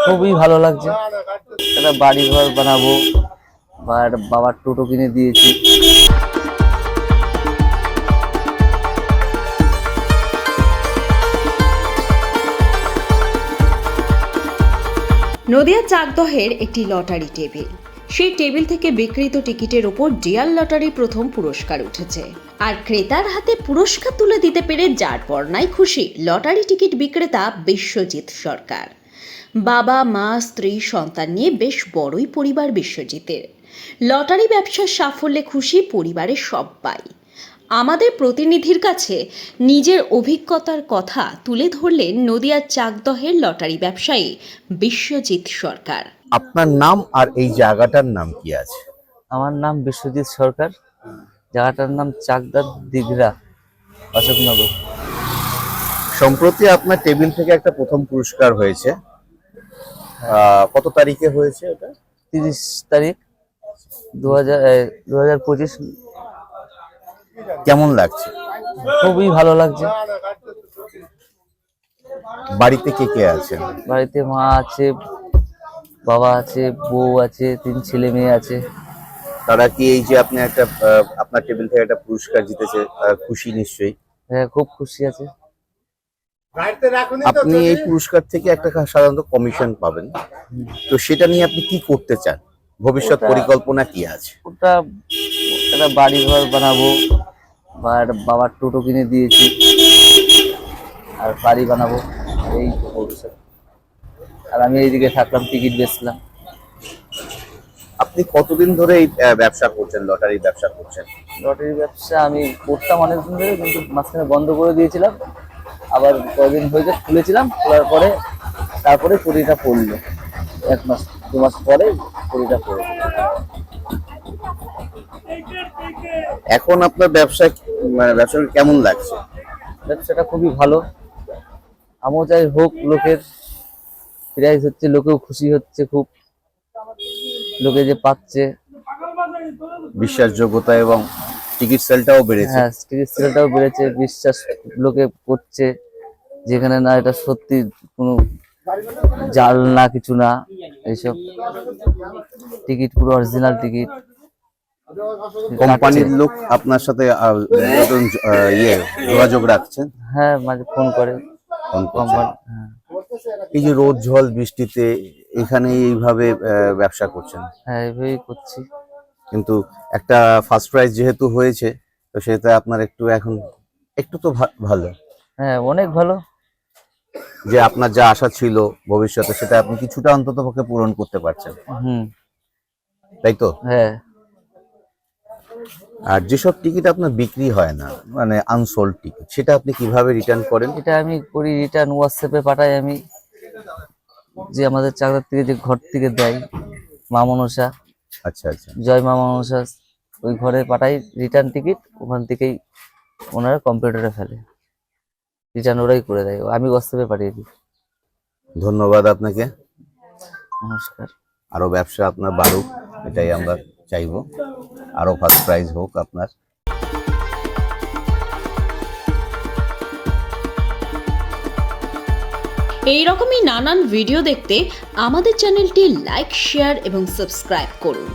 খুবই ভালো লাগছে। একটা বাড়ি ঘর বানাবো বা একটা বাবার টোটো কিনে দিয়েছি। নদিয়া চাকদহের একটি লটারি টেবিল। সেই টেবিল থেকে বিক্রিত টিকিটের ওপর ডিয়াল লটারি প্রথম পুরস্কার উঠেছে। আর ক্রেতার হাতে পুরস্কার তুলে দিতে পেরে যার বর্ণায় খুশি লটারি টিকিট বিক্রেতা বিশ্বজিৎ সরকার। বাবা মা স্ত্রী সন্তান নিয়ে বেশ বড়ই পরিবার বিশ্বজিতের। লটারি ব্যবসার সাফল্যে খুশি পরিবারের সবাই। আমাদের প্রতিনিধির কাছে নিজের অভিজ্ঞতার কথা তুলে ধরলেন নদিয়ার চাকদহের লটারি ব্যবসায়ী বিশ্বজিৎ সরকার। আপনার নাম আর এই জায়গাটার নাম কি আছে? আমার নাম বিশ্বজিৎ সরকার, জায়গাটার নাম চাকদা দিঘরা, অশোকনগর। সম্প্রতি আপনার টেবিল থেকে একটা প্রথম পুরস্কার হয়েছে, কত তারিখে হয়েছে ওটা? 30 তারিখ 2025। কেমন লাগছে? খুবই ভালো লাগছে। বাড়িতে কে কে আছে? বাড়িতে মা আছে, বাবা আছে, বউ আছে, 3 ছেলে মেয়ে আছে। তারা কি এই যে আপনি একটা আপনার টেবিল থেকে একটা পুরস্কার জিতেছে, খুশি নিশ্চয়ই? হ্যাঁ, খুব খুশি আছে। আপনি এই পুরস্কার থেকে একটা সাধারণত কমিশন পাবেন, তো সেটা নিয়ে আপনি কি করতে চান? ভবিষ্যৎ পরিকল্পনা কি আছে? ওটা একটা বাড়ি ঘর বানাবো বা একটা বাবার টোটো কিনে দিয়েছি, আর বাড়ি বানাবো, এই ভবিষ্যৎ। আর আমি এইদিকে থাকলাম, টিকিট বেচলাম। আপনি কতদিন ধরে এই ব্যবসা করছেন, লটারি ব্যবসা করছেন? লটারি ব্যবসা আমি করতাম অনেকদিন ধরে, কিন্তু মাঝখানে বন্ধ করে দিয়েছিলাম। আবার কদিন হয়েছে খুলেছিলাম, খোলার পরে তারপরে কুড়িটা পড়লো। 1 মাস 2 মাস পরে কুড়িটা পড়ে। এখন আপনার ব্যবসা ব্যবসাটা কেমন লাগছে? ব্যবসাটা খুবই ভালো। আমিও চাই হোক, লোকের প্রাইজ হচ্ছে, লোকেও খুশি হচ্ছে খুব, লোকে যে পাচ্ছে। বিশ্বাসযোগ্যতা এবং টিকিট সেলটাও বেড়েছে। হ্যাঁ, টিকিট সেলটাও বেড়েছে, বিশ্বাস লোকে করছে, যেখানে না এটা সত্যি কোনো জাল না, কিছু না, এইসব টিকিট পুরো অরিজিনাল টিকিট। কোম্পানির লোক আপনার সাথে যোগাযোগ রাখছেন? হ্যাঁ, মাঝে ফোন করে কোম্পানি। হ্যাঁ, এই যে রোদ ঝড় বৃষ্টিতে এখানে এইভাবে ব্যবসা করছেন? হ্যাঁ, এইভাবেই করছি। কিন্তু একটা ফার্স্ট প্রাইজ যেহেতু হয়েছে, তো সেটা আপনার একটু এখন একটু তো ভালো। হ্যাঁ, অনেক ভালো। যে আপনার যা আশা ছিল ভবিষ্যতে, সেটা আপনি কিছুটা অন্তত পক্ষে পূরণ করতে পারছেন, তাই তো? হ্যাঁ। আর যেসব টিকিট আপনার বিক্রি হয় না, মানে আনসোল্ড টিকিট, সেটা আপনি কিভাবে রিটার্ন করেন? এটা আমি করি, রিটার্ন হোয়াটসঅ্যাপে পাঠাই আমি। যে আমাদের চাকদার থেকে যে ঘর থেকে দেয় মা মনসা, আচ্ছা আচ্ছা, জয় মা মনসা, ওই ঘরে পাঠাই রিটার্ন টিকিট। ওখান থেকেই ওনারা কম্পিউটারে ফেলে, রিটার্ন ওরাই করে দেয়, আমি হোয়াটসঅ্যাপে পাঠিয়ে দিই। ধন্যবাদ আপনাকে। নমস্কার। আরো ব্যবসা আপনার বাড়ুক, এটাই আমরা চাইবো। আরো ফার্স্ট প্রাইজ হোক আপনার। এই রকমই নানান ভিডিও দেখতে আমাদের চ্যানেলটি লাইক, শেয়ার এবং সাবস্ক্রাইব করুন।